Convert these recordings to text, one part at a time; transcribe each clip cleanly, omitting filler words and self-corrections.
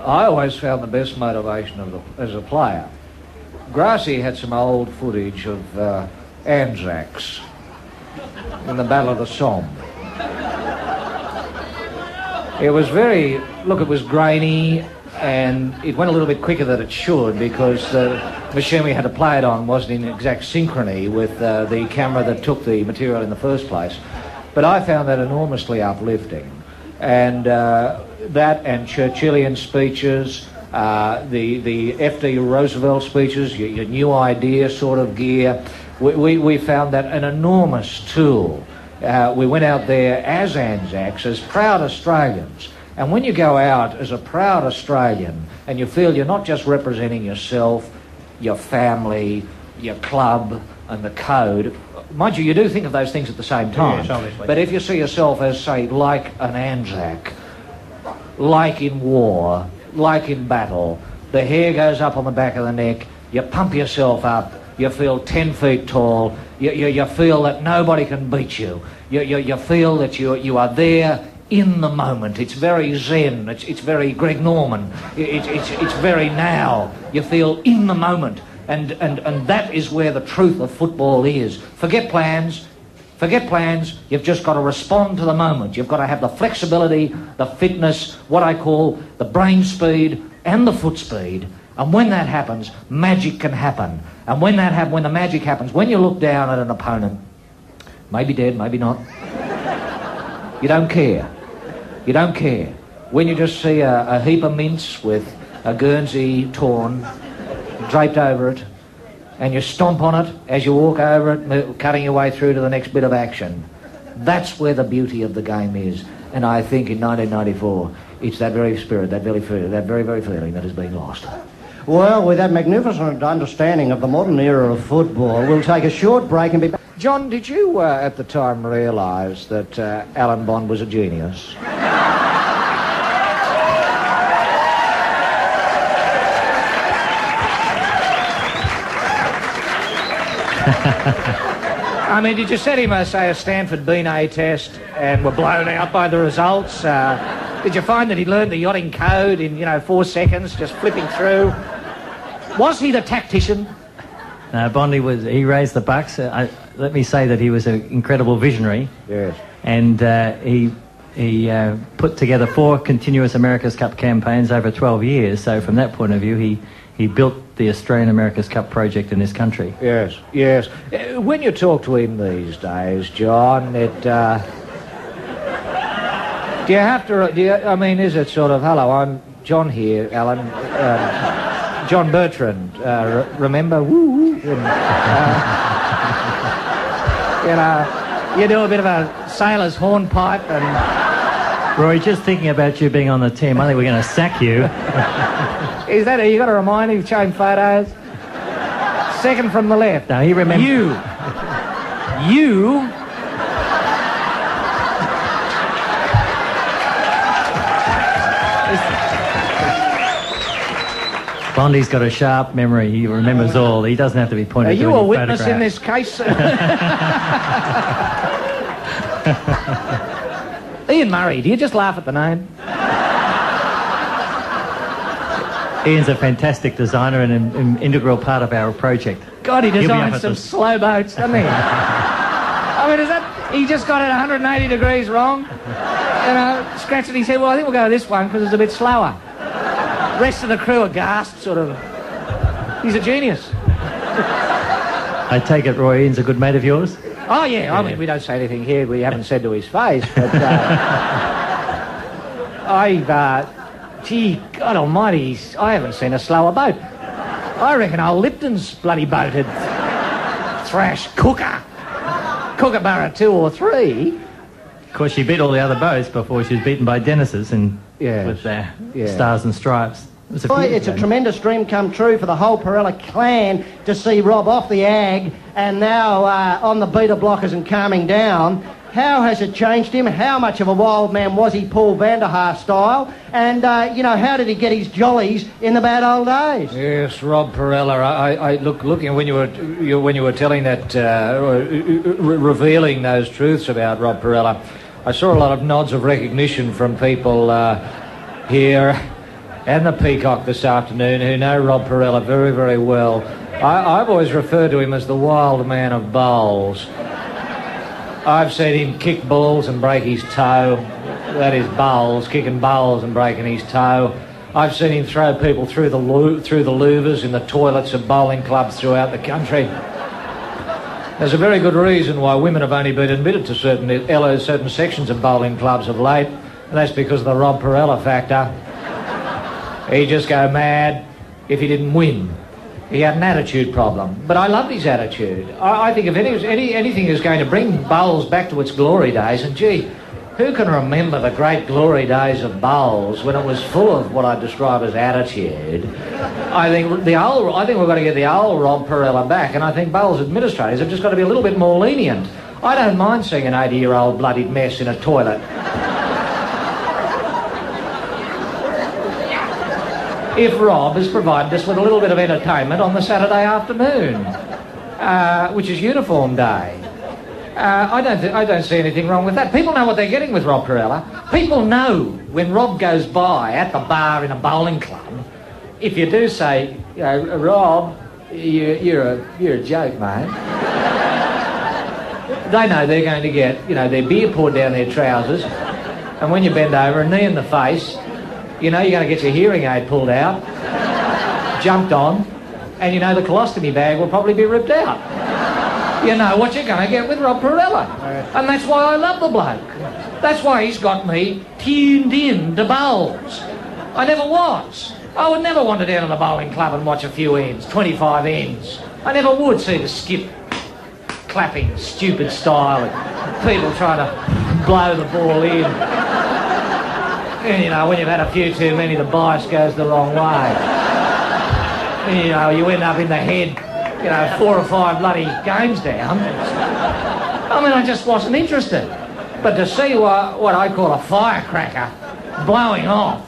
I always found the best motivation as a player. Grassy had some old footage of Anzacs in the Battle of the Somme. It was it was grainy, and it went a little bit quicker than it should because the machine we had to play it on wasn't in exact synchrony with the camera that took the material in the first place. But I found that enormously uplifting. And that and Churchillian speeches, the F.D. Roosevelt speeches, your new idea sort of gear, we found that an enormous tool. We went out there as Anzacs, as proud Australians. And when you go out as a proud Australian and you feel you're not just representing yourself, your family, your club and the code, mind you do think of those things at the same time. Yes, obviously. But if you see yourself as, say, like an Anzac, like in war, like in battle, the hair goes up on the back of the neck, you pump yourself up, you feel 10 feet tall, you feel that nobody can beat you, you feel that you are there in the moment. It's very zen, it's very Greg Norman, it's very now. You feel in the moment, and that is where the truth of football is. Forget plans, you've just got to respond to the moment. You've got to have the flexibility, the fitness, what I call the brain speed and the foot speed. And when that happens, magic can happen. And when the magic happens, when you look down at an opponent, maybe dead, maybe not, you don't care. You don't care. When you just see a heap of mince with a Guernsey torn, draped over it, and you stomp on it as you walk over it, cutting your way through to the next bit of action. That's where the beauty of the game is. And I think in 1994, it's that very spirit, that very, very feeling that is being lost. Well, with that magnificent understanding of the modern era of football, we'll take a short break and be back. John, did you at the time realise that Alan Bond was a genius? I mean, did you set him, say, a Stanford Binet test and were blown out by the results? Did you find that he learned the yachting code in, 4 seconds, just flipping through? Was he the tactician? No, Bondy he raised the bucks. Let me say that he was an incredible visionary. Yes. And he put together 4 continuous America's Cup campaigns over 12 years. So from that point of view, he built the Australian America's Cup project in this country. Yes, yes. When you talk to him these days, John, is it sort of, hello, I'm John here, Alan, John Bertrand, remember? Woo! And, you do a bit of a sailor's hornpipe and... Roy, just thinking about you being on the team, I think we're going to sack you. Is that, you got to remind him, showing photos? Second from the left. No, he remembers. You... Bondy's got a sharp memory. He remembers all. He doesn't have to be pointed to any photograph. Are you a witness photograph. in this case? Ian Murray, do you just laugh at the name? Ian's a fantastic designer and an integral part of our project. God, he designed some slow boats, doesn't he? I mean, he just got it 180 degrees wrong. Scratched it, he said, well, I think we'll go with this one because it's a bit slower. Rest of the crew are gasped, sort of. He's a genius. I take it, Roy, Ian's a good mate of yours? Oh, yeah. I mean, we don't say anything here we haven't said to his face, but... gee, God almighty, I haven't seen a slower boat. I reckon old Lipton's bloody boat had thrashed Kookaburra 2 or 3. Of course, she beat all the other boats before she was beaten by Dennis's with their stars and stripes. It's a tremendous dream come true for the whole Perella clan to see Rob off the ag and now on the beta blockers and calming down. How has it changed him? How much of a wild man was he, Paul Vanderhaar style? And, how did he get his jollies in the bad old days? Yes, Rob Perella. I looking when you were telling that, revealing those truths about Rob Perella, I saw a lot of nods of recognition from people here. and the Peacock this afternoon, who know Rob Perella very, very well. I've always referred to him as the wild man of bowls. I've seen him kick balls and break his toe. That is bowls, kicking bowls and breaking his toe. I've seen him throw people through the louvers in the toilets of bowling clubs throughout the country. There's a very good reason why women have only been admitted to certain sections of bowling clubs of late, and that's because of the Rob Perella factor. He'd just go mad if he didn't win. He had an attitude problem, but I loved his attitude. I think if anything is going to bring bowls back to its glory days, and gee, who can remember the great glory days of bowls when it was full of what I describe as attitude? I think we've got to get the old Rob Perella back, and I think bowls administrators have just got to be a little bit more lenient. I don't mind seeing an 80-year-old bloodied mess in a toilet. If Rob has provided us with a little bit of entertainment on the Saturday afternoon, which is uniform day. I don't see anything wrong with that. People know what they're getting with Rob Perella. People know when Rob goes by at the bar in a bowling club, if you do say, you know, Rob, you're a joke, mate. They know they're going to get, you know, their beer poured down their trousers, and when you bend over, a knee in the face, you know you're going to get your hearing aid pulled out, jumped on, and you know the colostomy bag will probably be ripped out. You know what you're going to get with Rob Perella. And that's why I love the bloke. That's why he's got me tuned in to bowls. I never was. I would never wander down to the bowling club and watch a few ends, 25 ends. I never would see the skip clapping, stupid style, and people trying to blow the ball in. And, you know, when you've had a few too many, the bias goes the wrong way. And, you know, you end up in the head, you know, 4 or 5 bloody games down. I mean, I just wasn't interested. But to see what I call a firecracker blowing off,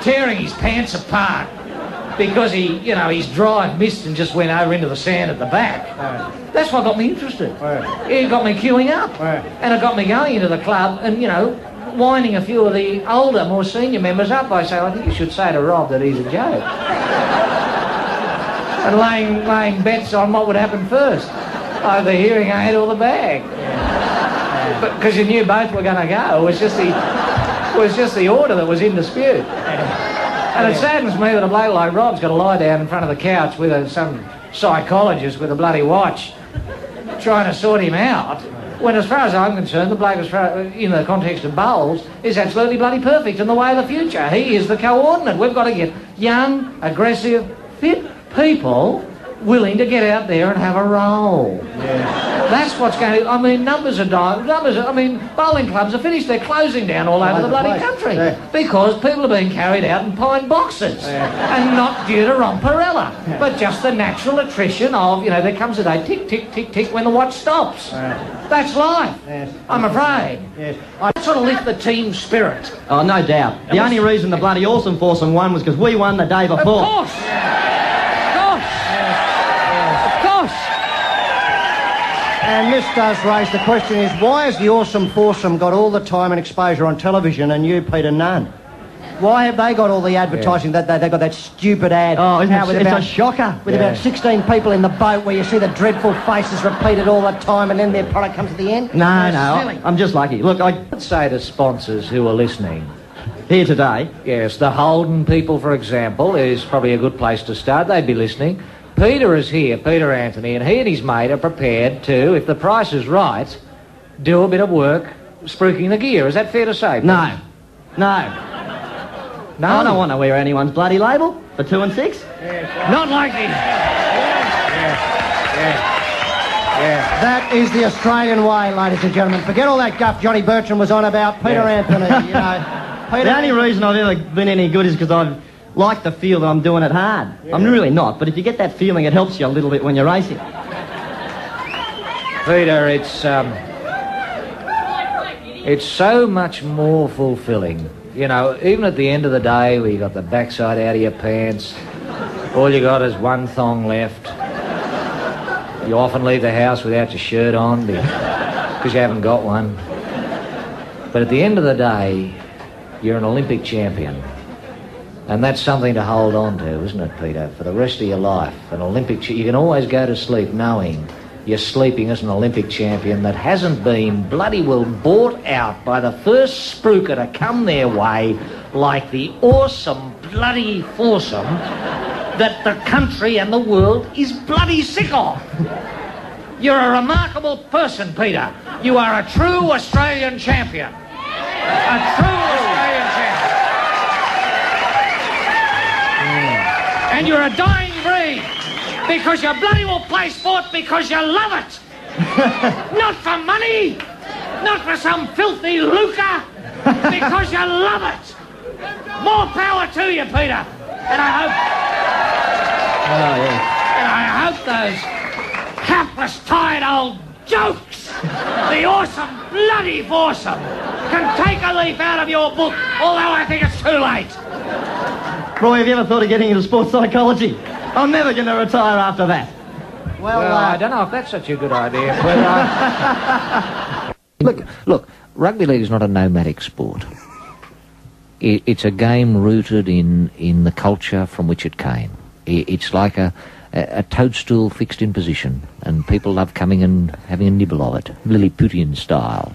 tearing his pants apart because his drive missed and just went over into the sand at the back. That's what got me interested. It got me queuing up. And it got me going into the club and, you know, winding a few of the older, more senior members up by saying, I think you should say to Rob that he's a joke. And laying bets on what would happen first, either the hearing aid or the bag. Because you knew both were going to go. It was just the order that was in dispute. And it saddens me that a bloke like Rob's got to lie down in front of the couch with some psychologist with a bloody watch trying to sort him out, when as far as I'm concerned, the bloke, in the context of bowls, is absolutely bloody perfect in the way of the future. He is the coordinate. We've got to get young, aggressive, fit people willing to get out there and have a roll. Yeah. That's what's going to... I mean, numbers are dying. Bowling clubs are finished. They're closing down all over the bloody country because people are being carried out in pine boxes and not due to Rob Perella, but just the natural attrition of, you know, there comes a day, tick, tick, tick, tick, when the watch stops. That's life. I'm afraid. I sort of lift the team spirit. Oh, no doubt. The only reason the bloody Awesome Foursome won was because we won the day before. Of course. And this does raise the question is, why has the Awesome Foursome got all the time and exposure on television and you, Peter, none? Why have they got all the advertising that they got that stupid ad? Oh, it's a shocker. With about 16 people in the boat where you see the dreadful faces repeated all the time and then their product comes at the end? No, I'm just lucky. Look, I'd say to sponsors who are listening here today. Yes, the Holden people, for example, is probably a good place to start. They'd be listening. Peter is here, Peter Anthony, and he and his mate are prepared to, if the price is right, do a bit of work spruiking the gear. Is that fair to say? No. No. I don't want to wear anyone's bloody label for 2 and 6. Not likely. Yeah. That is the Australian way, ladies and gentlemen. Forget all that guff Johnny Bertram was on about. Peter Anthony, you know. The only reason I've ever been any good is because I've like the feel that I'm doing it hard. I'm really not, but if you get that feeling, it helps you a little bit when you're racing. Peter, it's so much more fulfilling. You know, even at the end of the day where you got the backside out of your pants, all you got is one thong left. You often leave the house without your shirt on because you haven't got one. But at the end of the day, you're an Olympic champion. And that's something to hold on to, isn't it, Peter, for the rest of your life. An Olympic... You can always go to sleep knowing you're sleeping as an Olympic champion that hasn't been bloody well bought out by the first spruiker to come their way like the awesome bloody foursome that the country and the world is bloody sick of. You're a remarkable person, Peter. You are a true Australian champion. A true Australian champion. And you're a dying breed because you bloody well play sport because you love it. Not for money, not for some filthy lucre, because you love it. More power to you, Peter. And I hope... Oh, yeah. And I hope those hapless, tired old jokes, the awesome bloody foursome, can take a leaf out of your book, although I think it's too late. Roy, have you ever thought of getting into sports psychology? I'm never going to retire after that. Well, I don't know if that's such a good idea, but... Look, rugby league is not a nomadic sport. It's a game rooted in the culture from which it came. It's like a toadstool fixed in position, and people love coming and having a nibble of it, Lilliputian style,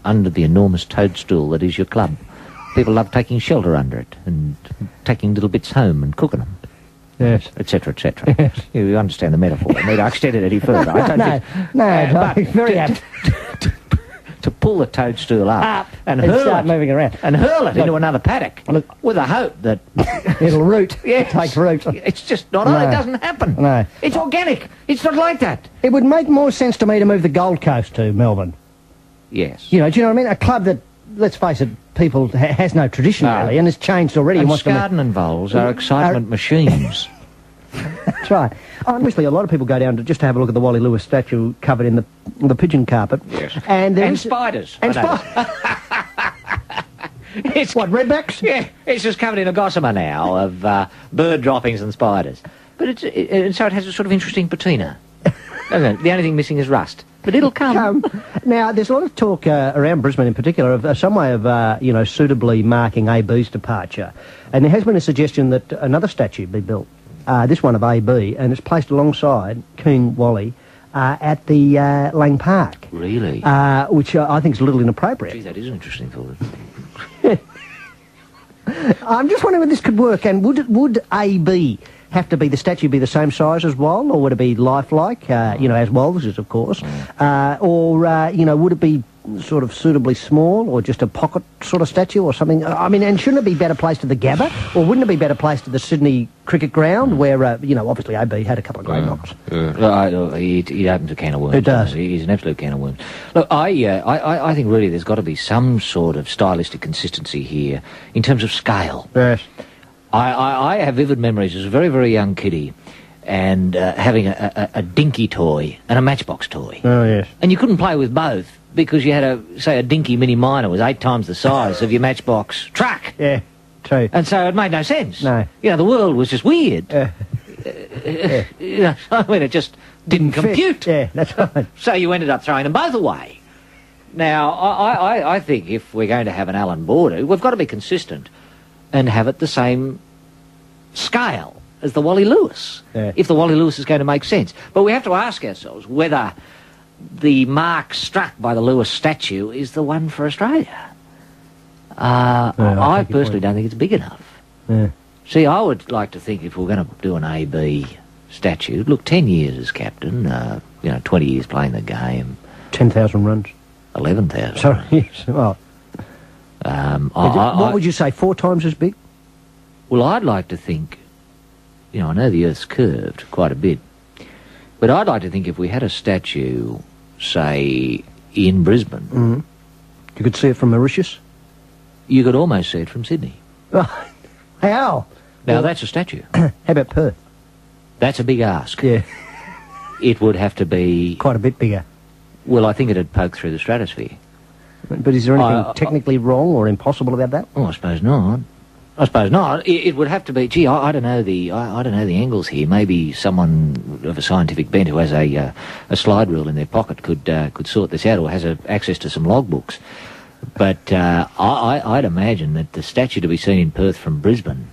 under the enormous toadstool that is your club. People love taking shelter under it and taking little bits home and cooking them. Yes. Etc., etc. Yes. You understand the metaphor. I need to extend it any further. Very apt. To pull the toadstool up and and hurl start it, moving around. and hurl it into another paddock with the hope that It'll root. Yes. Take root. It's just not. No. It doesn't happen. No. It's organic. It's not like that. It would make more sense to me to move the Gold Coast to Melbourne. Yes. You know, do you know what I mean? A club that, let's face it, people has no tradition No. really, and has changed already. And wants to Scarden and Voles are excitement machines. That's right. Obviously, a lot of people go down to have a look at the Wally Lewis statue covered in the pigeon carpet. Yes. And Spiders. And I know. It's what, redbacks? Yeah, it's just covered in a gossamer now of bird droppings and spiders. But so it has a sort of interesting patina. Doesn't it? The only thing missing is rust. But it'll come. Now, there's a lot of talk around Brisbane in particular of some way of, suitably marking AB's departure. And there has been a suggestion that another statue be built, this one of AB, and it's placed alongside King Wally at the Lang Park. Really? Which I think is a little inappropriate. Gee, that is an interesting thought. I'm just wondering whether this could work, and would AB have to be, the statue be the same size as Wal, or would it be lifelike, as Wal's is, of course, or would it be sort of suitably small, or just a pocket sort of statue or something? I mean, and shouldn't it be better placed at the Gabba, or wouldn't it be better placed at the Sydney Cricket Ground, where, obviously AB had a couple of great knocks? He opens a can of worms. It does. He's an absolute can of worms. Look, I think really there's got to be some sort of stylistic consistency here in terms of scale. Yes. I have vivid memories as a very, very young kiddie and having a dinky toy and a matchbox toy. Oh, yes. And you couldn't play with both because you had a dinky mini minor was 8 times the size of your matchbox truck. Yeah, true. And so it made no sense. No. The world was just weird. I mean, it just didn't compute. Yeah, that's right. So you ended up throwing them both away. Now, I think if we're going to have an Alan Border, we've got to be consistent and have it the same scale as the Wally Lewis, if the Wally Lewis is going to make sense. But we have to ask ourselves whether the mark struck by the Lewis statue is the one for Australia. I personally don't think it's big enough. Yeah. See, I would like to think if we're going to do an AB statue, look, 10 years as captain, 20 years playing the game. 10,000 runs. 11,000. Sorry, yes. Well, what would you say, 4 times as big? Well, I'd like to think, I know the Earth's curved quite a bit, but I'd like to think if we had a statue, say, in Brisbane... You could see it from Mauritius? You could almost see it from Sydney. How? Now, that's a statue. How about Perth? That's a big ask. Yeah. It would have to be... Quite a bit bigger. Well, I think it'd poke through the stratosphere. But is there anything technically wrong or impossible about that? Oh, I suppose not. It would have to be. Gee, I don't know the angles here. Maybe someone of a scientific bent who has a slide rule in their pocket could sort this out, or has access to some logbooks. But I'd imagine that the statue to be seen in Perth from Brisbane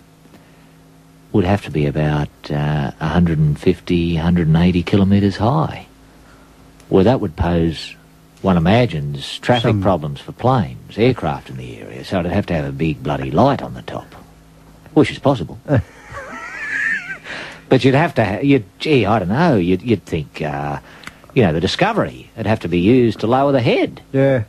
would have to be about 150, 180 kilometres high. Well, that would pose, one imagines, traffic problems for planes, aircraft in the area, so it'd have to have a big bloody light on the top, which is possible. But you'd have to, I don't know, you'd think, the Discovery would have to be used to lower the head. Yeah.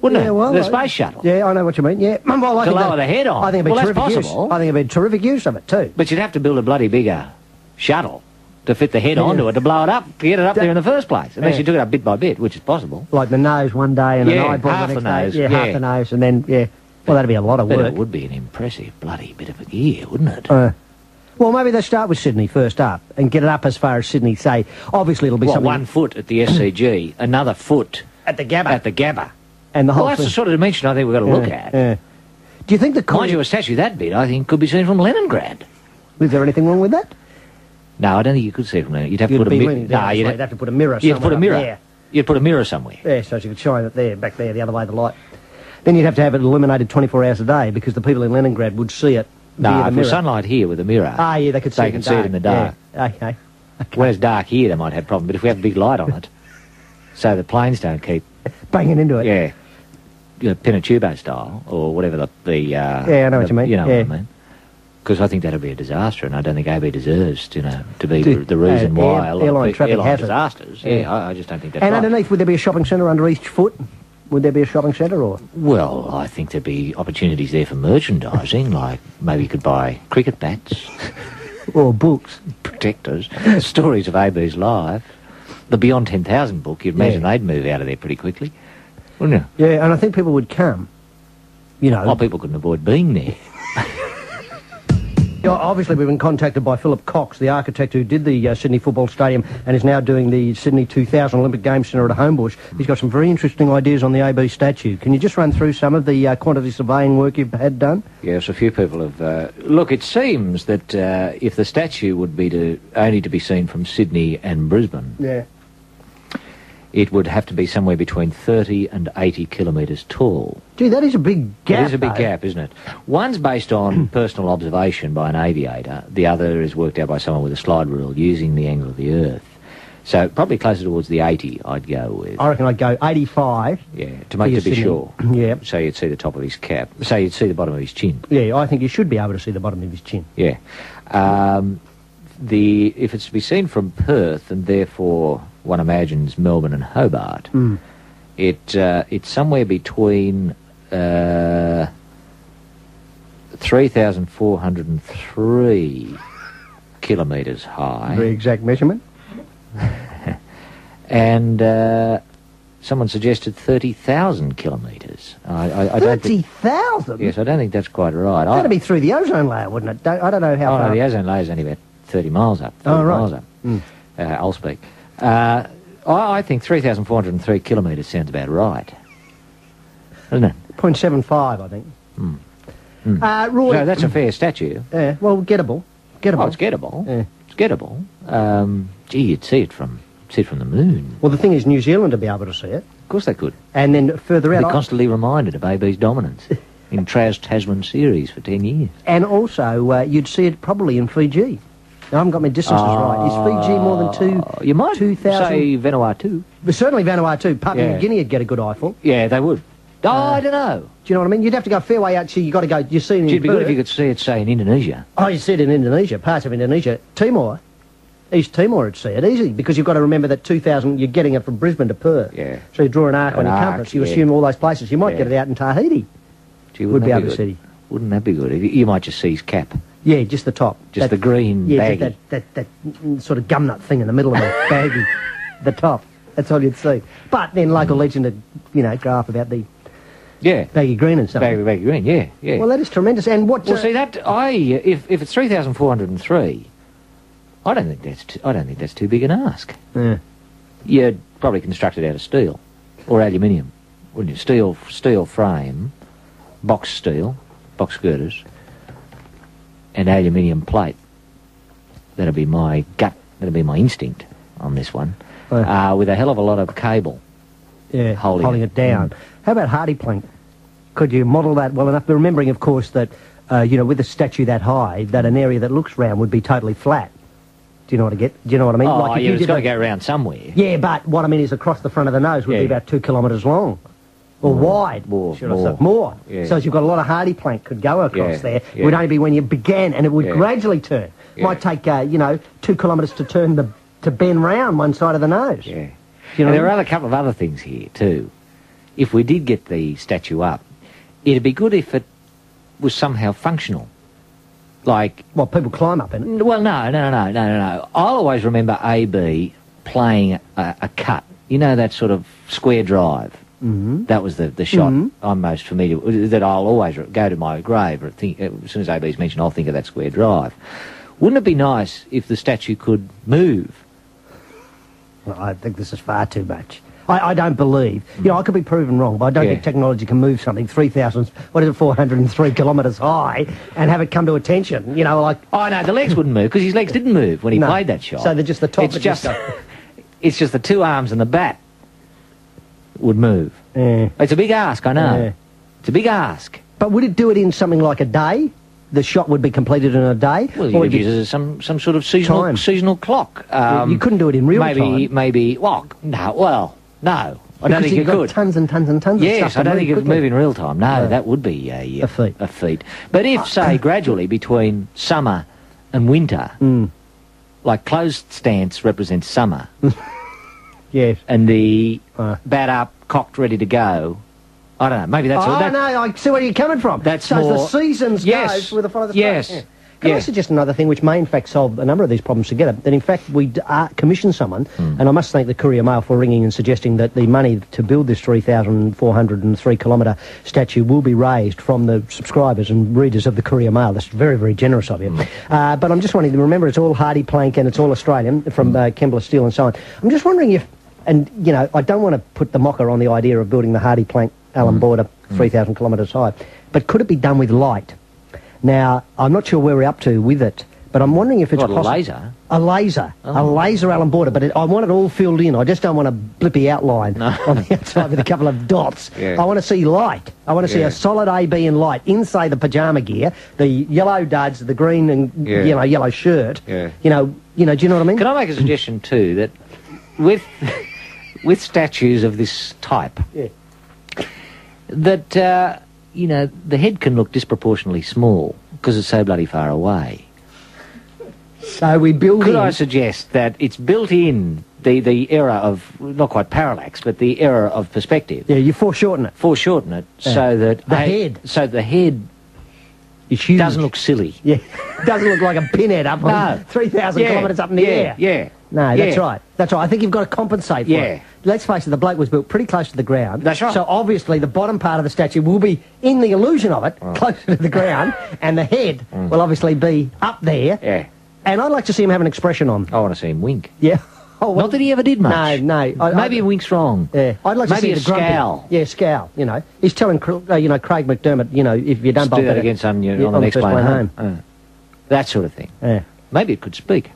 Wouldn't it? Well, the space shuttle. Yeah, I know what you mean, yeah. Well, to lower the head on. I think it'd be terrific use. Possible. I think it'd be terrific use of it, too. But you'd have to build a bloody bigger shuttle to fit the head onto it, to blow it up, to get it up there in the first place. Unless you took it up bit by bit, which is possible. Like the nose one day and an eyeball half the the next nose. day. Yeah, half the nose, and then, well, that'd be a lot of But work. it would be an impressive bloody bit of a gear, wouldn't it? Well, maybe they start with Sydney first up and get it up as far as Sydney, say. Obviously, it'll be something... 1 foot at the SCG, another foot... At the Gabba. And the whole that's the sort of dimension I think we've got to look at. Yeah. Do you think the... Mind you, a statue that big, I think, could be seen from Leningrad. Is there anything wrong with that? No, I don't think you could see it from Leningrad. You'd have to put a mirror... No, you'd have to put a mirror somewhere. You'd put a mirror. There. You'd put a mirror somewhere. Yeah, so you could shine it there, back there, the other way, the light. Then you'd have to have it illuminated 24 hours a day because the people in Leningrad would see it. No, if there's sunlight here with a mirror... Ah, yeah, they could see it in the dark. see it in the dark. Yeah. Okay. When it's dark here, they might have a problem, but if we have a big light on it, so the planes don't keep... Banging into it. Yeah. Pinatubo style, or whatever yeah, I know what you mean. You know what I mean. Because I think that'd be a disaster, and I don't think AB deserves, to be the reason why a lot airline of traffic airline hazard. disasters. Yeah, I just don't think that's And right. underneath, would there be a shopping centre under each foot? Would there be a shopping centre, or...? Well, I think there'd be opportunities there for merchandising, like maybe you could buy cricket bats. Or books. Protectors. Stories of AB's life. The Beyond 10,000 book, you'd imagine they'd move out of there pretty quickly, wouldn't you? Yeah, and I think people would come, Well, people couldn't avoid being there. Obviously, we've been contacted by Philip Cox, the architect who did the Sydney Football Stadium and is now doing the Sydney 2000 Olympic Games Centre at Homebush. He's got some very interesting ideas on the AB statue. Can you just run through some of the quantity surveying work you've had done? Yes, a few people have... look, it seems that if the statue would be only to be seen from Sydney and Brisbane... Yeah. It would have to be somewhere between 30 and 80 kilometres tall. Gee, that is a big gap. It is a big gap, isn't it? One's based on personal observation by an aviator. The other is worked out by someone with a slide rule using the angle of the Earth. So probably closer towards the 80, I'd go with. I reckon I'd go 85. Yeah, to be Sydney. sure. Yeah. So you'd see the top of his cap. So you'd see the bottom of his chin. Yeah, I think you should be able to see the bottom of his chin. Yeah. If it's to be seen from Perth, and therefore one imagines Melbourne and Hobart, it's somewhere between 3,403 kilometres high. Very exact measurement. And someone suggested 30,000 kilometres. I don't think... 30,000? Yes, I don't think that's quite right. That'd be through the ozone layer, wouldn't it? I don't know how far... No, the ozone layer is only about 30 miles up. 30 miles up. I'll speak. I think 3,403 kilometres sounds about right. Doesn't it? 0.75, I think. Roy... So that's a fair statue. Yeah, well, gettable. Oh, it's gettable. Yeah. It's gettable. Gee, you'd see it from the moon. Well, the thing is, New Zealand would be able to see it. Of course they could. And then further They're out... constantly reminded of AB's dominance in Trans-Tasman series for 10 years. And also, you'd see it probably in Fiji. I haven't got my distances right. Is Fiji more than You might 2,000? say Vanuatu. But certainly Vanuatu. Papua New Guinea would get a good eyeful. Yeah, they would. I don't know. Do you know what I mean? You'd have to go a fair way out, so you've got to go... You see it in It'd be good Perth. if you could see it, say, in Indonesia. Oh, you see it in Indonesia, parts of Indonesia. Timor, East Timor would see it easy, because you've got to remember that 2,000, you're getting it from Brisbane to Perth. Yeah. So you draw an arc on your compass, you assume all those places. You might get it out in Tahiti. Gee, Would be that able to see. Wouldn't that be good? You might just see his cap. Yeah, just the top. Just the green baggy. That sort of gumnut thing in the middle of the baggy. The top. That's all you'd see. But then local legend would, grow up about the baggy green and stuff. Baggy green, yeah. Well, that is tremendous. And what... Well, see, that... If it's 3,403, I don't think that's too big an ask. Yeah. You'd probably construct it out of steel or aluminium, wouldn't you? Steel frame, box girders, and aluminium plate. That'd be my gut. That'd be my instinct on this one. With a hell of a lot of cable. Yeah, holding it down. How about hardy plank? Could you model that well enough? But remembering, of course, that you know, with a statue that high, that an area that looks round would be totally flat. Do you know what I get? Do you know what I mean? Oh, like if yeah, you it's did got to like- go around somewhere. Yeah, but what I mean is across the front of the nose would be Yeah. about 2 kilometres long. Or wide. More, should I more. say. More. Yeah. So as you've got a lot of hardy plank could go across Yeah, there. It yeah. would only be when you began, and it would Yeah. gradually turn. Yeah. Might take, you know, 2 kilometres to turn to bend round one side of the nose. Yeah. Do you know And what there I are a couple of other things here, too. If we did get the statue up, it'd be good if it was somehow functional. Like, Well, people climb up in it. well, no. I'll always remember AB playing a cut. You know, that sort of square drive. Mm-hmm. That was the shot I'm most familiar with, that I'll always go to my grave. Or think, as soon as AB's mentioned, I'll think of that square drive. Wouldn't it be nice if the statue could move? Well, I think this is far too much. I don't believe. You know, I could be proven wrong, but I don't Yeah. think technology can move something 403 kilometres high and have it come to attention. You know, like... Oh, no, the legs wouldn't move, because his legs didn't move when he No. played that shot. So they're just the top It's that just, just it's just the two arms and the bat would move. Yeah. It's a big ask, I know. Yeah. It's a big ask. But would it do it in something like a day? The shot would be completed in a day? Well, Or you would could use it as some sort of seasonal clock. You couldn't do it in real maybe, time. Maybe, well, no. I don't Because think you you've got could. tons and tons and tons of stuff Yes, to I don't move think it would quickly. move in real time. No, No. that would be a feat. A feat. But if, say, gradually between summer and winter, like closed stance represents summer, Yes. and the Uh. bat up, cocked, ready to go, I don't know, maybe that's... Oh, no, I see where you're coming from. That's so as more- the seasons Yes. goes with the front of the Yes. front. Yeah. Can I Yes. suggest another thing which may in fact solve a number of these problems together? That in fact we commissioned someone, and I must thank the Courier Mail for ringing and suggesting that the money to build this 3,403 kilometre statue will be raised from the subscribers and readers of the Courier Mail. That's very, very generous of you. But I'm just wondering, remember it's all hardy plank and it's all Australian from Kembla Steel and so on. I'm just wondering if, and you know, I don't want to put the mocker on the idea of building the hardy plank Allen border 3,000 kilometres high, but could it be done with light? Now, I'm not sure where we're up to with it, but I'm wondering if it's What, a possible. laser? A laser. A laser Allen border, but I want it all filled in. I just don't want a blippy outline on the outside with a couple of dots. Yeah. I want to see light. I want to see Yeah. a solid AB in light in, say, the pyjama gear, the yellow duds, the green and Yeah. yellow shirt. Yeah. You know, do you know what I mean? Can I make a suggestion too, that with with statues of this type, Yeah. that you know, the head can look disproportionately small because it's so bloody far away. So we build Could in... I suggest that it's built in the error of, not quite parallax, but the error of perspective, Yeah, you foreshorten it. foreshorten it so that The head. so the head It's huge. doesn't look silly. Yeah, doesn't look like a pinhead up No. on 3,000 Yeah, kilometres up in the yeah, air. yeah. No, that's Yeah. right. That's right. I think you've got to compensate for Yeah. it. Let's face it, the bloke was built pretty close to the ground. That's right. So obviously the bottom part of the statue will be in the illusion of it, closer to the ground, and the head will obviously be up there. Yeah. And I'd like to see him have an expression on. I want to see him wink. Yeah. Oh, well, Not that he ever did much. No. Maybe he winks wrong. Yeah, I'd like to Maybe see a the grumpy. scowl. Yeah, scowl. You know, he's telling Craig McDermott, you know, if you don't Let's bolt do that it- again, son, yeah, on the next first plane home. That sort of thing. Yeah. Maybe it could speak.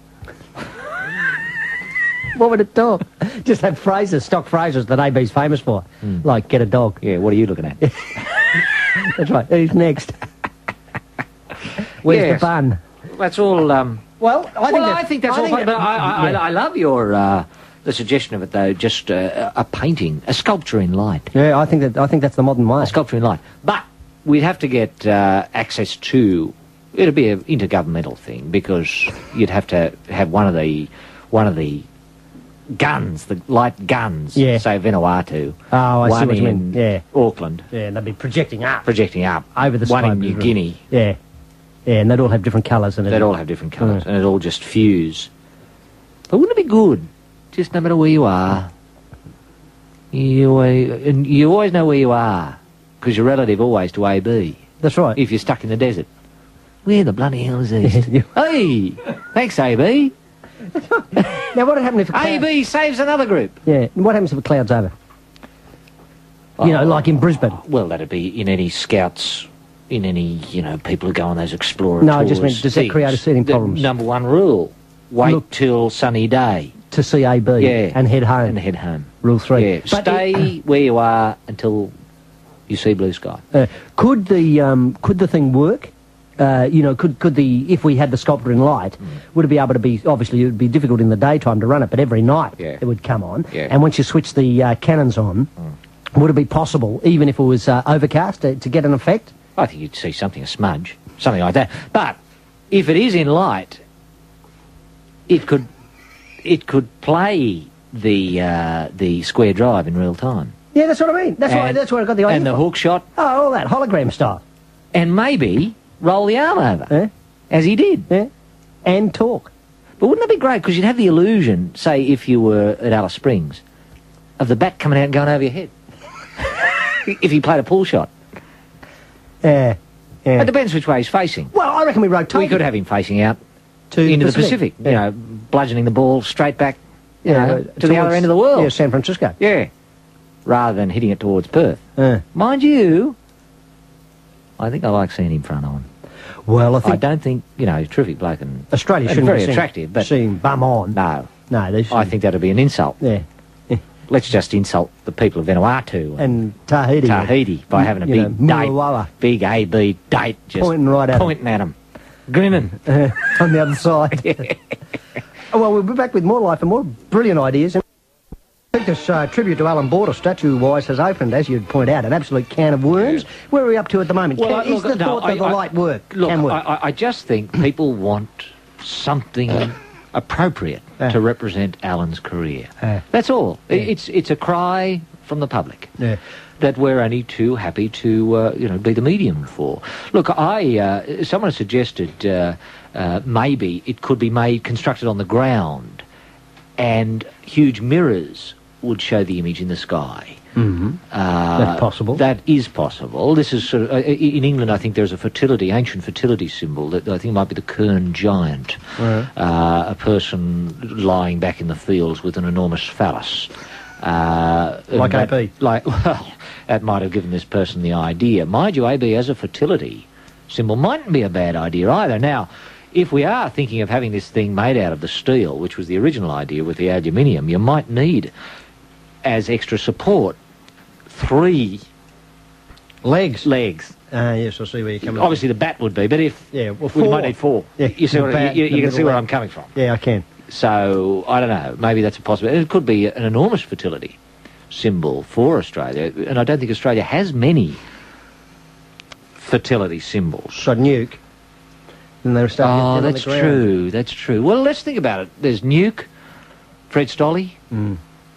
What would it talk? Just have phrases, stock phrases that AB's famous for, like get a dog. Yeah, what are you looking at? That's right. Who's next? Where's Yes. the bun? That's all. Well, I think that's all fine. But I love your the suggestion of it though. Just a painting, a sculpture in light, Yeah, I think that's the modern way. a sculpture in light. But we'd have to get access to. It'd be an intergovernmental thing because you'd have to have one of the guns, the light guns. Yeah. Say Vanuatu. Oh, I see one what you in mean. Yeah. Auckland, Yeah, and they'd be projecting up projecting up. over the one in slope, New isn't it? Guinea. Yeah, yeah, and they'd all have different colours and They'd all have different colours, and it'd all just fuse. But wouldn't it be good? Just no matter where you are, you always know where you are, because you're relative always to AB. That's right. If you're stuck in the desert, where the bloody hell is East? Yeah. Hey, thanks AB. Now, what would happen if a cloud... AB saves another group. Yeah, what happens if a cloud's over? You know, like in Brisbane. Well, that'd be in any scouts, in any people who go on those explorer No, I tours. just meant, does that create any The problems? number one rule: wait Look- till sunny day. To see AB Yeah, and head home. And head home. Rule 3. Yeah, stay where you are until you see blue sky. Could the thing work if we had the sculpture in light, would it be able to be, obviously it would be difficult in the daytime to run it, but every night it would come on. Yeah. And once you switch the cannons on, would it be possible, even if it was overcast, to get an effect? I think you'd see something, a smudge, something like that. But if it is in light, it could play the square drive in real time. Yeah, that's what I mean. That's where I got the idea And the from. hook shot. Oh, all that, hologram stuff. And maybe roll the arm over, as he did. Yeah. And talk. But wouldn't that be great? Because you'd have the illusion, say, if you were at Alice Springs, of the bat coming out and going over your head. If he played a pull shot. Yeah. It depends which way he's facing. Well, I reckon we rotate. We could have him facing out to into the Pacific. Yeah. You know, bludgeoning the ball straight back to the other end of the Yeah, world. San Francisco. Yeah. Rather than hitting it towards Perth. Mind you, I think I like seeing him front on. Well, I I think don't think, he's a terrific bloke and Australia shouldn't very be attractive, but seeing bum on. no, they I think that'd be an insult. Yeah. Let's just insult the people of Vanuatu And Tahiti. by having a you big know, date, Muruwawa. big AB date, just Pointing right at pointing at him, grinning. on the other side. Well, we'll be back with more life and more brilliant ideas. I think this tribute to Alan Border, statue-wise, has opened, as you'd point out, an absolute can of worms. Where are we up to at the moment? Well, Is the thought that the light work Look, can work? I just think people want something appropriate to represent Alan's career. That's all. It's a cry from the public that we're only too happy to be the medium for. Look, someone suggested maybe it could be constructed on the ground, and huge mirrors would show the image in the sky. That's possible. That is possible. This is sort of in England. I think there's a ancient fertility symbol that I think might be the Kern giant, a person lying back in the fields with an enormous phallus. Like AB. That might have given this person the idea. Mind you, AB as a fertility symbol mightn't be a bad idea either. Now, if we are thinking of having this thing made out of the steel, which was the original idea with the aluminium, you might need, as extra support, 3 Legs. Yes, I see where you're coming Obviously, the bat would be, but we might need 4. Yeah, you see you can see where I'm coming from. Yeah, I can. So, I don't know, maybe that's a possibility. It could be an enormous fertility symbol for Australia, and I don't think Australia has many fertility symbols. So nuke. And they were starting to get that's true, that's true. Well, let's think about it. There's Nuke, Fred Stolle.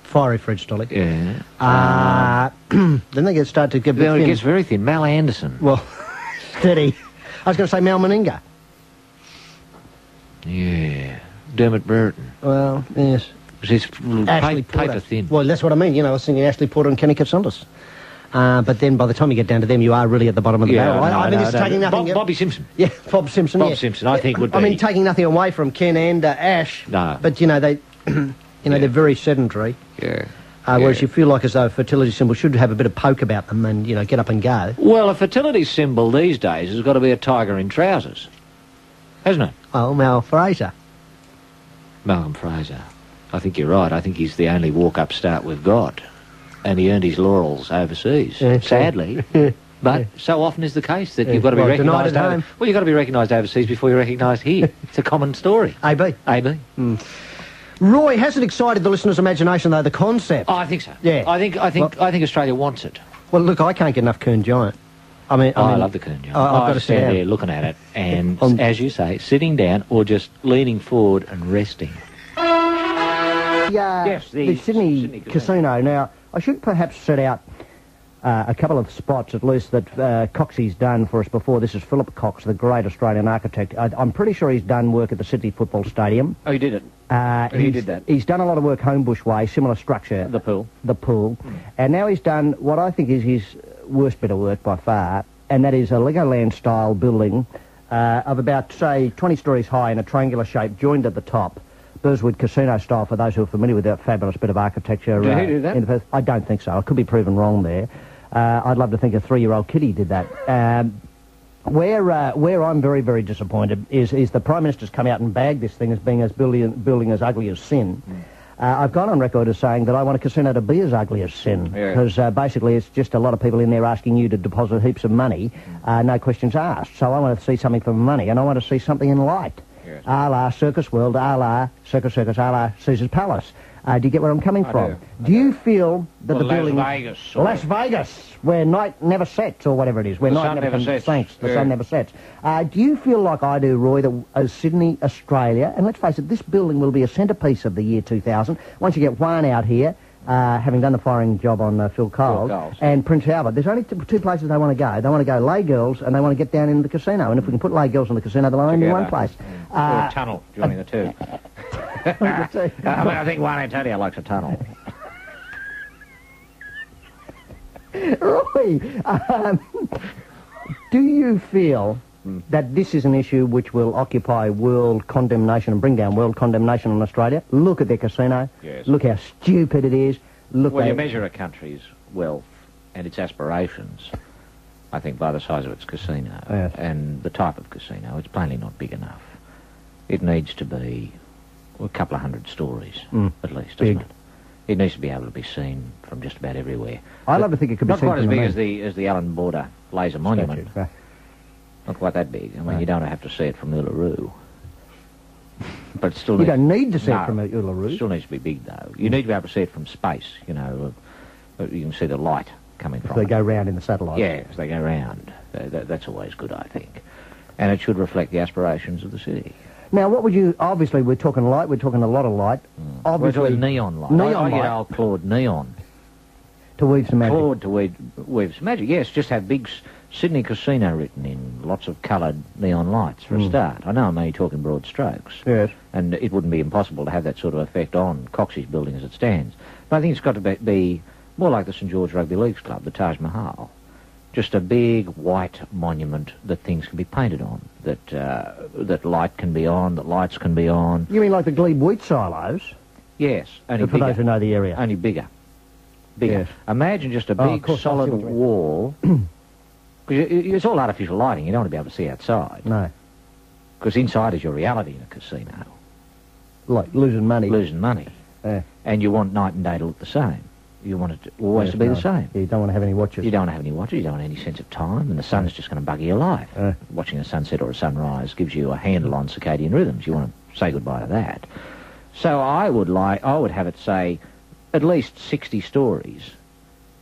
Fiery Fred Stolle. Yeah. Then they start to get a bit It thin. gets very thin. Mal Anderson. Well, steady. I was going to say Mal Meninga. Yeah. Dermot Brereton. Well, yes. He's Ashley paper Porter. thin. Well, that's what I mean. I was thinking Ashley Porter and Kenny Katsundas. But then by the time you get down to them, you are really at the bottom of the barrel. I mean, it's taking nothing... Bobby Simpson. Yeah, Bob Simpson, Bob Simpson, I think, would be... I mean, taking nothing away from Ken and Ash. No. But, they... they're very sedentary. Yeah. Whereas you feel like as though a fertility symbol should have a bit of poke about them and, get up and go. Well, a fertility symbol these days has got to be a tiger in trousers, hasn't it? Oh, Mal Fraser. Malcolm Fraser. I think you're right. I think he's the only walk-up start we've got. And he earned his laurels overseas, sadly. But so often is the case that you've got to be recognised... Denied at home. Well, you've got to be recognised overseas before you're recognised here. It's a common story. AB. Roy, has it excited the listener's imagination, though, the concept? Oh, I think so. Yeah. I think Australia wants it. Well, look, I can't get enough Kern Giant. I love the Kern Giant. I've got to stand there looking at it and, as you say, sitting down or just leaning forward and resting. The Sydney Casino. Now, I should perhaps set out a couple of spots, at least, that Coxie's done for us before. This is Philip Cox, the great Australian architect. I'm pretty sure he's done work at the Sydney Football Stadium. Oh, he did it? He did that? He's done a lot of work Homebush Way, similar structure. The pool. And now he's done what I think is his worst bit of work by far, and that is a Legoland-style building of about, say, 20 stories high in a triangular shape, joined at the top. Burswood Casino style, for those who are familiar with that fabulous bit of architecture. Did he do that? In Perth. I don't think so. I could be proven wrong there. I'd love to think a 3-year-old kiddie did that. Where I'm very, very disappointed is the Prime Minister's come out and bagged this thing as being building as ugly as sin. I've gone on record as saying that I want a casino to be as ugly as sin, because basically it's just a lot of people in there asking you to deposit heaps of money, no questions asked. So I want to see something for money, and I want to see something in light, a la Circus World, a la Circus, a la Caesar's Palace. Do you get where I'm coming from? Do you feel that the building... Las Vegas, where night never sets, or whatever it is, where night never sets. The sun never sets. Do you feel like I do, Roy, that as Sydney, Australia, and let's face it, this building will be a centrepiece of the year 2000, once you get Juan out here, having done the firing job on Phil Coles, and Prince Albert, there's only two places they want to go. They want to go lay girls, and they want to get down into the casino. And if we can put lay girls in the casino, there'll only be one place. Or a tunnel joining the two. I think Juan Antonio likes a tunnel. Roy, do you feel that this is an issue which will occupy world condemnation and bring down world condemnation on Australia? Look at their casino. Yes. Look how stupid it is. Well, you measure a country's wealth and its aspirations, I think, by the size of its casino and the type of casino. It's plainly not big enough. It needs to be a couple of hundred stories, at least, doesn't it? It needs to be able to be seen from just about everywhere. I love to think it could be seen not quite from as big as the Allan Border laser monument. Not quite that big. I mean, you don't have to see it from Uluru. But still, you don't need to see it from Uluru. It still needs to be big, though. You need to be able to see it from space. You know, you can see the light coming from it. They go round in the satellite. Yeah, as they go round. That's always good, I think. And it should reflect the aspirations of the city. Now, what would you... Obviously, we're talking light. We're talking a lot of light. Obviously, we're talking neon light. I get old Claude Neon. To weave some magic. Claude to weave some magic. Yes, just have big Sydney Casino written in, lots of coloured neon lights for a start. I know I'm only talking broad strokes. Yes. And it wouldn't be impossible to have that sort of effect on Coxey's building as it stands. But I think it's got to be more like the St George Rugby Leagues Club, the Taj Mahal. Just a big white monument that things can be painted on, that light can be on, that lights can be on. You mean like the Glebe wheat silos? Yes, only for bigger. Those who know the area. Only bigger. Bigger. Yes. Imagine just a big solid wall. Because it's all artificial lighting. You don't want to be able to see outside. No. Because inside is your reality in a casino. Like losing money. Losing money. And you want night and day to look the same. You want it always to be the same. You don't want to have any watches. You don't want to have any watches. You don't want any sense of time. And the sun's just going to bugger your life. Watching a sunset or a sunrise gives you a handle on circadian rhythms. You want to say goodbye to that. So I would have it say at least 60 stories,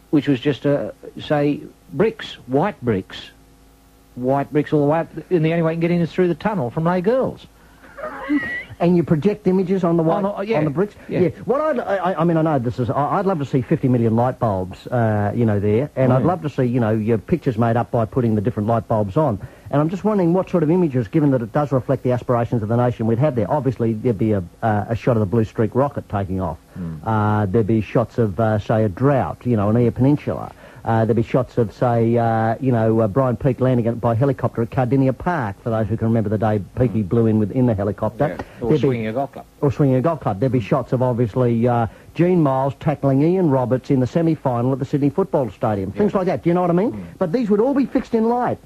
which was just, say, bricks, white bricks all the way up. And the only way you can get in is through the tunnel from Les Girls. And you project images on the white, on the bricks? Yeah. What I mean, I know this is... I'd love to see 50 million light bulbs, you know, there. And I'd love to see, you know, your pictures made up by putting the different light bulbs on. And I'm just wondering what sort of images, given that it does reflect the aspirations of the nation, we'd have there. Obviously, there'd be a shot of the Blue Streak rocket taking off. There'd be shots of, say, a drought, you know, an Eyre Peninsula. There'd be shots of, say, you know, Brian Peake landing by helicopter at Cardinia Park, for those who can remember the day Peaky blew in the helicopter. Yeah. Or swinging a golf club. Or swinging a golf club. There'd be shots of, obviously, Gene Miles tackling Ian Roberts in the semi-final at the Sydney Football Stadium. Things like that, do you know what I mean? But these would all be fixed in light.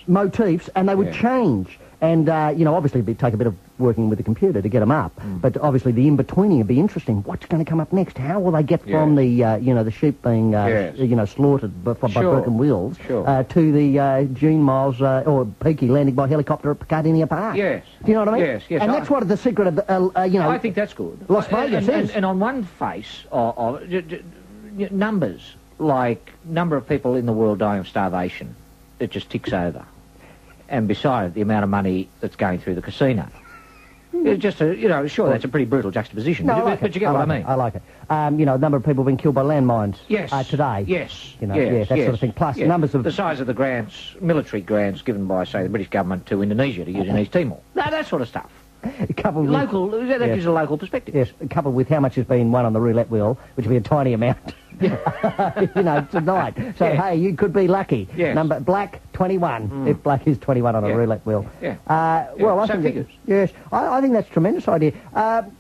Motifs, and they would change. And, you know, obviously it'd take a bit of working with the computer to get them up. But obviously the in-betweening would be interesting. What's going to come up next? How will they get from the, you know, the sheep being, you know, slaughtered by broken wheels to the Gene Miles or Peaky landing by helicopter at Cardinia Park? Yes. Do you know what I mean? Yes, yes. And that's what the secret of, the, you know... I think that's good. Las Vegas is. And on one face of numbers, like number of people in the world dying of starvation, it just ticks over. And beside the amount of money that's going through the casino. It's just a, you know, sure, that's a pretty brutal juxtaposition. No, but you get what I mean. I like it. You know, the number of people being killed by landmines today. Yes. You know, that sort of thing. Plus numbers of... The size of the grants, military grants given by, say, the British government to Indonesia to use in East Timor. That sort of stuff. Coupled with, that gives a local perspective. Yes, coupled with how much has been won on the roulette wheel, which would be a tiny amount, you know, tonight. So, hey, you could be lucky. Yes. Number black, 21, if black is 21 on a roulette wheel. Well, I think... figures. Yes, I think that's a tremendous idea.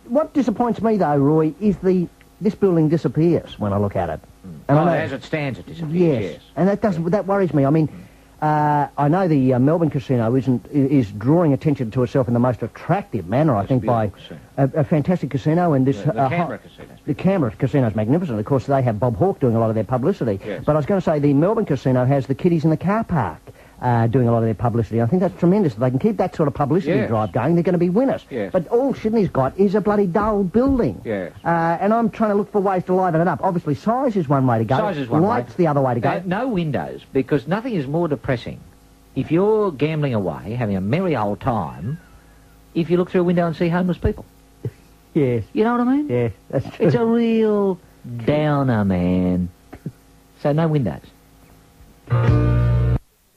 What disappoints me, though, Roy, is this building disappears when I look at it. And as it stands, it disappears, yes. And that worries me. I mean... I know the Melbourne casino is drawing attention to itself in the most attractive manner, I think, by a fantastic casino. And this the Canberra casino. The Canberra casino is magnificent. Of course, they have Bob Hawke doing a lot of their publicity. Yes. But I was going to say the Melbourne casino has the kiddies in the car park doing a lot of their publicity. I think that's tremendous. If they can keep that sort of publicity drive going, they're going to be winners. Yes. But all Sydney's got is a bloody dull building. Yes. And I'm trying to look for ways to liven it up. Obviously, size is one way to go. Size is one way. Light's the other way to go. No windows, because nothing is more depressing. If you're gambling away, having a merry old time, if you look through a window and see homeless people. Yes. You know what I mean? Yeah, that's true. It's a real downer, man. So no windows.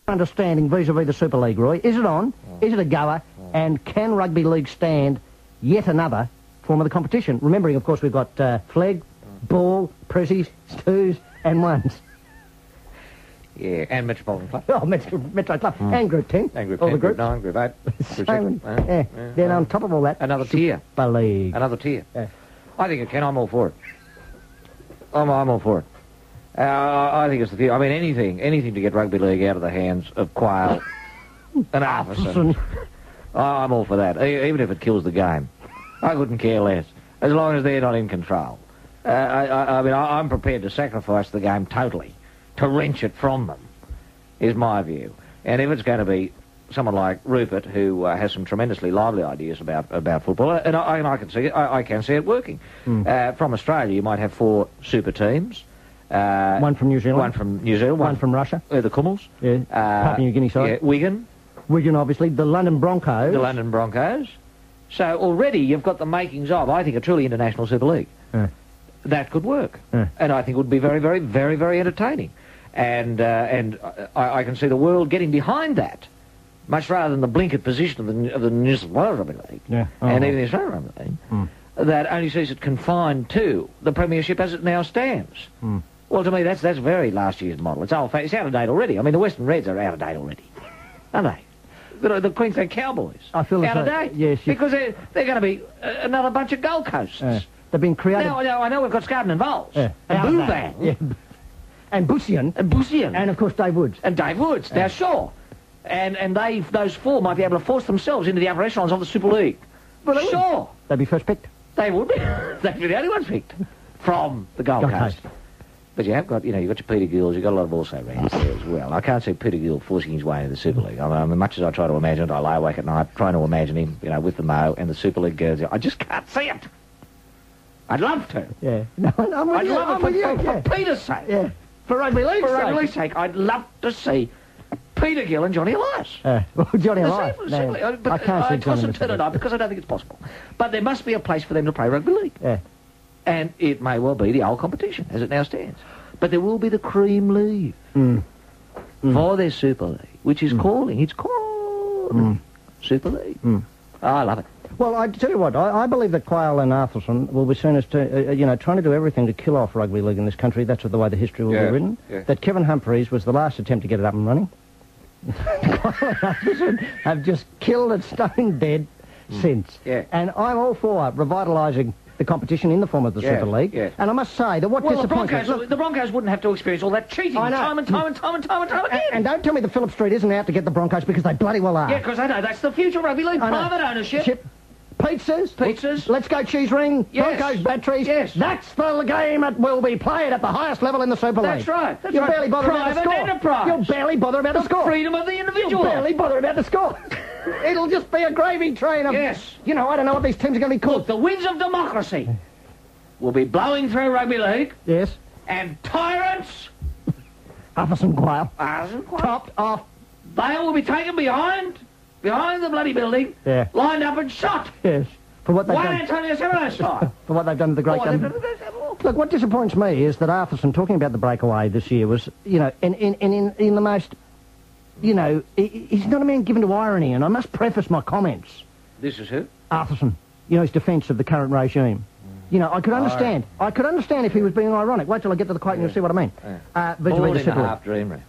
Understanding vis-a-vis the Super League, Roy. Is it on? Is it a goer? And can rugby league stand yet another form of the competition? Remembering, of course, we've got flag, ball, prezzies, twos and ones. Yeah, and Metropolitan Club. Oh, Metro Club. And Group 10. And Group All 10, the Group groups. 9, Group 8, Group 6. Then on top of all that... Another tier. Super League. Another tier. Yeah. I think it can. I'm all for it. I'm all for it. I think it's the tier. I mean, anything to get rugby league out of the hands of Quayle and Arthurson. I'm all for that, even if it kills the game. I couldn't care less, as long as they're not in control. I mean, I'm prepared to sacrifice the game totally, to wrench it from them, is my view. And if it's going to be someone like Rupert, who has some tremendously lively ideas about football, and I can see it, I can see it working. From Australia, you might have 4 super teams. One from New Zealand. One from New Zealand. One from Russia. The Kumuls. Yeah. Papua New Guinea side. Yeah, Wigan. Wigan, obviously. The London Broncos. The London Broncos. So already you've got the makings of, I think, a truly international Super League. That could work. And I think it would be very, very, very, very entertaining. And I can see the world getting behind that, much rather than the blinkered position of the New Zealand Rugby League and even the Australian Rugby League, that only sees it confined to the Premiership as it now stands. Well, to me, that's very last year's model. It's old. It's out of date already. I mean, the Western Reds are out of date already, aren't they? The Queensland Cowboys. I feel out of date. Yes, because they're going to be another bunch of Gold Coasts. They've been created. Now, I know we've got Scarden and Vols. And Boobang. Yeah. And Bussian. And Bussian. And, of course, Dave Woods. And Dave Woods. Now, sure. And those 4 might be able to force themselves into the upper echelons of the Super League. But sure. They'd be first picked. They would be. They'd be the only ones picked from the Gold Coast. But you have got, you've got your Peter Gills, you've got a lot of also-rans there as well. I can't see Peter Gill forcing his way into the Super League. I mean, much as I try to imagine it, I lie awake at night trying to imagine him, with the Mo and the Super League girls. I just can't see it. I'd love to. Yeah. No, I'm with I'd you. love it for Peter's sake. Yeah. For rugby league's sake. For rugby league's sake, I'd love to see Peter Gill and Johnny Elias. Well, Johnny Elias. But I can't see I Johnny toss it tonight because I don't think it's possible. But there must be a place for them to play rugby league. Yeah. And it may well be the old competition, as it now stands. But there will be the cream league for their Super League, which is calling. It's called Super League. Oh, I love it. Well, I tell you what, I believe that Quayle and Arthurson will be seen as, trying to do everything to kill off rugby league in this country. That's the way the history will be written. Yeah. That Kevin Humphreys was the last attempt to get it up and running. Quayle and Arthurson have just killed it stone dead since. Yeah. And I'm all for revitalising the competition in the form of the Super League. Yeah. And I must say that what disappoints me... The Broncos wouldn't have to experience all that cheating time and time again. And don't tell me that Phillip Street isn't out to get the Broncos, because they bloody well are. Yeah, because I know that's the future rugby league. Private ownership. Pizzas. Let's go cheese ring. Yes. Broncos batteries. Yes. That's the game that will be played at the highest level in the Super League. That's right. You'll barely bother about the score. Enterprise. You'll barely bother about the score. Freedom of the individual. You'll barely bother about the score. It'll just be a gravy train of... Yes. I don't know what these teams are going to be called. Look, the winds of democracy will be blowing through rugby league. Yes. And tyrants... Arthurson Quayle. Topped off. They will be taken behind the bloody building. Yeah. Lined up and shot. Yes. For what they've done. Antonio Severino style. For what they've done to the great gun. Look, what disappoints me is that Arthurson, talking about the breakaway this year, was, in the most, he's not a man given to irony, and I must preface my comments. This is who? Arthurson. His defence of the current regime. I could understand. I could understand if he was being ironic. Wait till I get to the quote and you'll see what I mean. All in after Emery.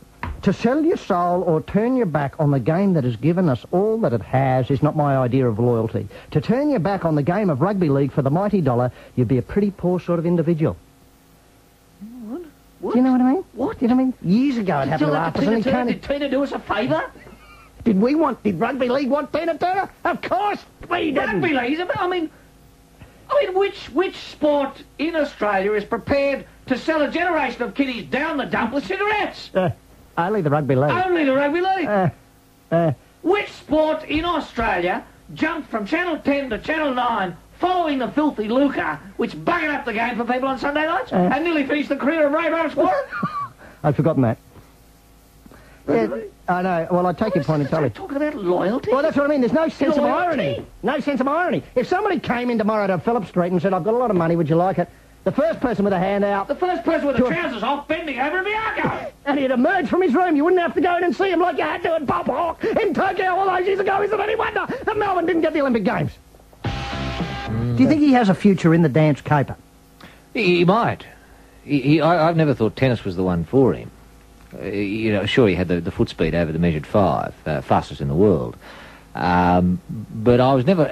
To sell your soul or turn your back on the game that has given us all that it has is not my idea of loyalty. To turn your back on the game of rugby league for the mighty dollar, you'd be a pretty poor sort of individual. What? Do you know what I mean? What? Do you know what I mean? Years ago it happened to Arthur. Did Tina do us a favour? Did Rugby League want Tina Turner? Of course we didn't. Rugby League? I mean, which sport in Australia is prepared to sell a generation of kiddies down the dump with cigarettes? Only the Rugby League. Only the Rugby League. Which sport in Australia jumped from Channel 10 to Channel 9 following the filthy lucre, which buggered up the game for people on Sunday nights and nearly finished the career of Ray Barnes-Warren? I'd forgotten that. Yeah, I know. Well, I take your point entirely. Talking about loyalty? Well, that's what I mean. There's no sense of Loyalty? irony. No sense of irony. If somebody came in tomorrow to Phillip Street and said, I've got a lot of money, would you like it? The first person with a hand out... The first person with the trousers off, bending over a Bianco. And he'd emerge from his room. You wouldn't have to go in and see him like you had to at Bob Hawke in Tokyo all those years ago. Is it any wonder that Melbourne didn't get the Olympic Games? Do you think he has a future in the dance caper? He might. I've never thought tennis was the one for him. Sure, he had the foot speed over the measured 5, fastest in the world. But I was never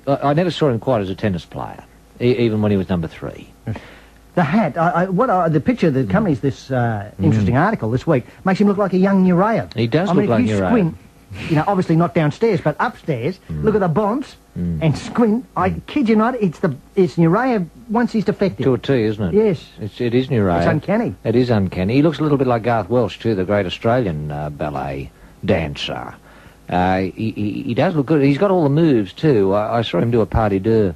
I never saw him quite as a tennis player, even when he was number 3. The hat, the picture that accompanies this interesting article this week makes him look like a young Nureyev. He does look like Nureyev. If you squint, obviously not downstairs, but upstairs, look at the bonds and squint. I kid you not, it's Nureyev once he's defective. To a T, isn't it? Yes. It is Nureyev. It's uncanny. It is uncanny. He looks a little bit like Garth Welsh, too, the great Australian ballet dancer. He does look good. He's got all the moves, too. I saw him do a pas de deux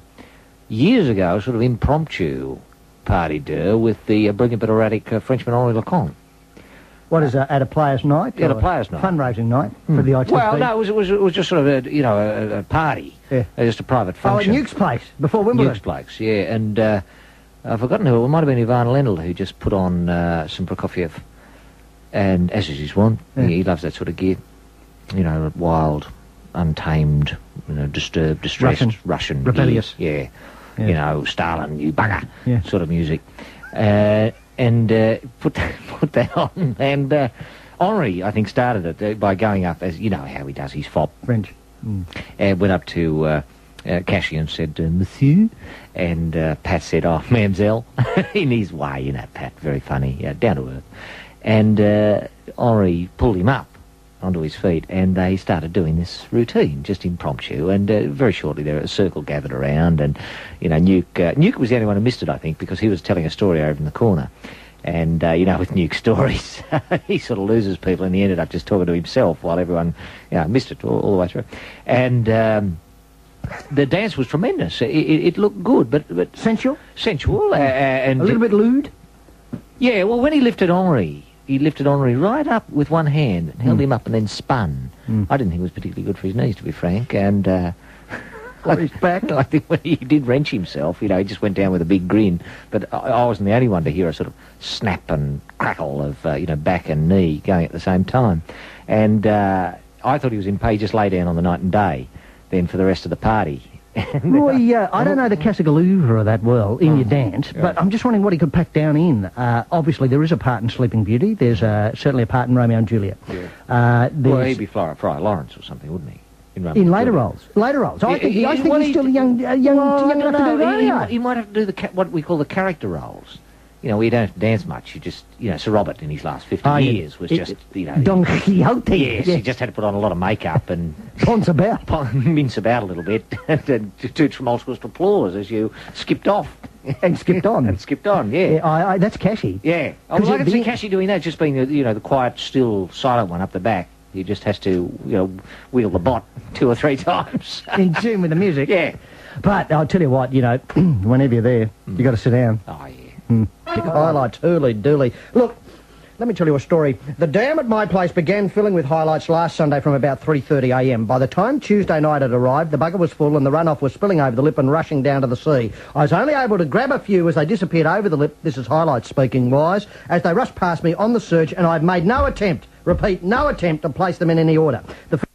years ago, sort of impromptu pas de deux with the brilliant but erratic Frenchman Henri Leconte. What is that, at a players' night? At a players' night. Fundraising night for the ITP? Well, no, it was just sort of a party. Yeah. Just a private function. Oh, at Newk's place, before Wimbledon. Newk's place, yeah. And I've forgotten who. It might have been Ivan Lendl who just put on some Prokofiev. And as is his wont, he loves that sort of gear. Wild, untamed, disturbed, distressed, Russian rebellious. Gear. Yeah. Stalin, you bugger, sort of music. And put that on, and Henri, I think, started it by going up, as you know how he does, his fop. French. And went up to Cashy and said, Monsieur, and Pat said, oh, Mamselle, in his way, Pat, very funny, down to earth. And Henri pulled him up onto his feet, and they started doing this routine, just impromptu, and very shortly there a circle gathered around, and Newk was the only one who missed it, I think, because he was telling a story over in the corner, and with Newk's stories he sort of loses people, and he ended up just talking to himself while everyone missed it all the way through. And the dance was tremendous. It looked good, but sensual and a little bit lewd. Yeah, well, when he lifted Henri right up with one hand and held him up and then spun. I didn't think it was particularly good for his knees, to be frank, and his back. I think when he did wrench himself, he just went down with a big grin. But I wasn't the only one to hear a sort of snap and crackle of back and knee going at the same time. And I thought he was in pay. He just lay down on the night and day then for the rest of the party. Roy, I don't know the Casa Galouvre that well in your dance, but I'm just wondering what he could pack down in. Obviously, there is a part in Sleeping Beauty. There's certainly a part in Romeo and Juliet. Yeah. Well, he'd be Friar Lawrence or something, wouldn't he? In later roles. I think he's still young enough to do Romeo. He might have to do what we call the character roles. We don't have to dance much. You just, Sir Robert in his last 50 years was just, Don Quixote. Yes, he just had to put on a lot of makeup and... mince about a little bit and toot from old school applause as you skipped off. And skipped on. And skipped on, yeah. That's Cashy. Yeah. I can see Cashy doing that, just being, the quiet, still, silent one up the back. He just has to, wheel the bot 2 or 3 times. In tune with the music. Yeah. But I'll tell you what, whenever you're there, you got to sit down. Oh, yeah. Highlights, hurly-dooly. Look, let me tell you a story. The dam at my place began filling with highlights last Sunday from about 3:30 a.m. By the time Tuesday night had arrived, the bugger was full and the runoff was spilling over the lip and rushing down to the sea. I was only able to grab a few as they disappeared over the lip, this is highlights speaking wise, as they rushed past me on the surge, and I've made no attempt, repeat, no attempt to place them in any order. The